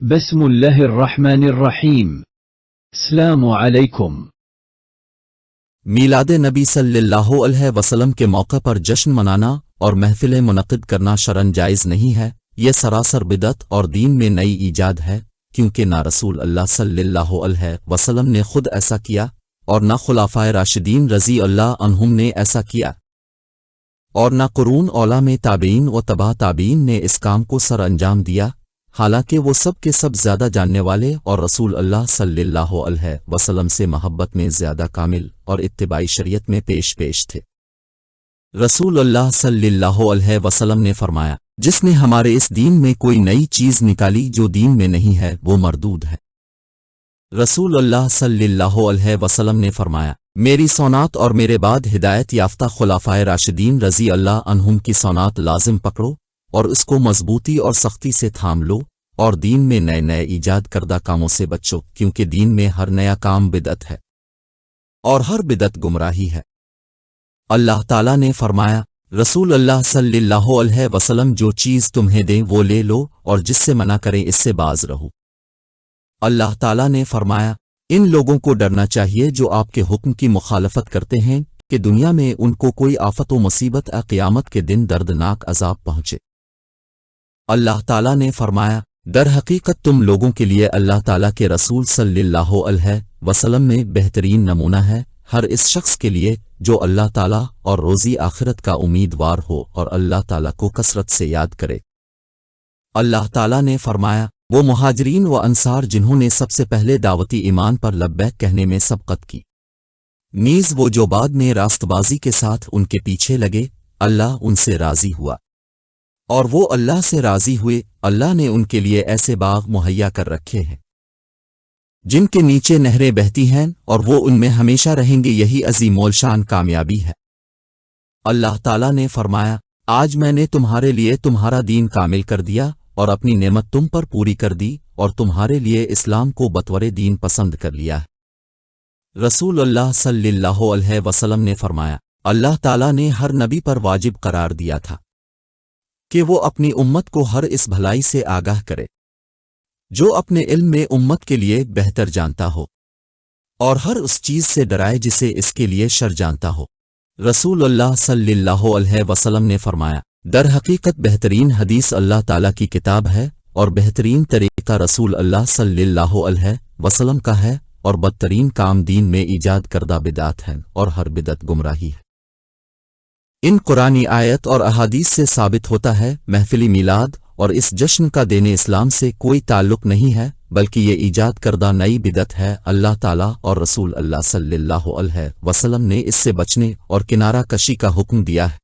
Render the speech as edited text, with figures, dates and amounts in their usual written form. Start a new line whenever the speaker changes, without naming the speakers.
بسم الله الرحمن الرحیم۔ السلام علیکم۔
میلاد نبی صلی اللہ علیہ وسلم کے موقع پر جشن منانا اور محفلیں منعقد کرنا شرعاً جائز نہیں ہے۔ یہ سراسر بدعت اور دین میں نئی ایجاد ہے، کیونکہ نہ رسول اللہ صلی اللہ علیہ وسلم نے خود ایسا کیا اور نہ خلفائے راشدین رضی اللہ عنہم نے ایسا کیا، اور نہ قرون اولیٰ میں تابعین و تبع تابعین نے اس کام کو سر انجام دیا، حالانکہ وہ سب کے سب زیادہ جاننے والے اور رسول اللہ صلی اللہ علیہ وسلم سے محبت میں زیادہ کامل اور اتباعی شریعت میں پیش تھے۔ رسول اللہ صلی اللہ علیہ وسلم نے فرمایا، جس نے ہمارے اس دین میں کوئی نئی چیز نکالی جو دین میں نہیں ہے وہ مردود ہے۔ رسول اللہ صلی اللہ علیہ وسلم نے فرمایا، میری سنت اور میرے بعد ہدایت یافتہ خلفائے راشدین رضی اللہ عنہم کی سنت لازم پکڑو اور اس کو مضبوطی اور سختی سے تھام لو، اور دین میں نئے ایجاد کردہ کاموں سے بچو، کیونکہ دین میں ہر نیا کام بدعت ہے اور ہر بدعت گمراہی ہے۔ اللہ تعالیٰ نے فرمایا، رسول اللہ صلی اللہ علیہ وسلم جو چیز تمہیں دیں وہ لے لو، اور جس سے منع کریں اس سے باز رہو۔ اللہ تعالیٰ نے فرمایا، ان لوگوں کو ڈرنا چاہیے جو آپ کے حکم کی مخالفت کرتے ہیں کہ دنیا میں ان کو کوئی آفت و مصیبت قیامت کے دن دردناک عذاب پہنچے۔ اللہ تعالیٰ نے فرمایا، در حقیقت تم لوگوں کے لیے اللہ تعالیٰ کے رسول صلی اللہ علیہ وسلم میں بہترین نمونہ ہے، ہر اس شخص کے لیے جو اللہ تعالیٰ اور روزی آخرت کا امیدوار ہو اور اللہ تعالیٰ کو کثرت سے یاد کرے۔ اللہ تعالیٰ نے فرمایا، وہ مہاجرین و انصار جنہوں نے سب سے پہلے دعوتی ایمان پر لبیک کہنے میں سبقت کی، نیز وہ جو بعد میں راست بازی کے ساتھ ان کے پیچھے لگے، اللہ ان سے راضی ہوا اور وہ اللہ سے راضی ہوئے۔ اللہ نے ان کے لیے ایسے باغ مہیا کر رکھے ہیں جن کے نیچے نہریں بہتی ہیں، اور وہ ان میں ہمیشہ رہیں گے، یہی عظیم الشان کامیابی ہے۔ اللہ تعالیٰ نے فرمایا، آج میں نے تمہارے لیے تمہارا دین کامل کر دیا اور اپنی نعمت تم پر پوری کر دی، اور تمہارے لیے اسلام کو بطور دین پسند کر لیا ہے۔ رسول اللہ صلی اللہ علیہ وسلم نے فرمایا، اللہ تعالیٰ نے ہر نبی پر واجب قرار دیا تھا کہ وہ اپنی امت کو ہر اس بھلائی سے آگاہ کرے جو اپنے علم میں امت کے لیے بہتر جانتا ہو، اور ہر اس چیز سے ڈرائے جسے اس کے لیے شر جانتا ہو۔ رسول اللہ صلی اللہ علیہ وسلم نے فرمایا، در حقیقت بہترین حدیث اللہ تعالیٰ کی کتاب ہے، اور بہترین طریقہ رسول اللہ صلی اللہ علیہ وسلم کا ہے، اور بدترین کام دین میں ایجاد کردہ بدعت ہے، اور ہر بدعت گمراہی ہے۔ ان قرآنی آیت اور احادیث سے ثابت ہوتا ہے محفلی میلاد اور اس جشن کا دین اسلام سے کوئی تعلق نہیں ہے، بلکہ یہ ایجاد کردہ نئی بدعت ہے۔ اللہ تعالیٰ اور رسول اللہ صلی اللہ علیہ وسلم نے اس سے بچنے اور کنارہ کشی کا حکم دیا ہے۔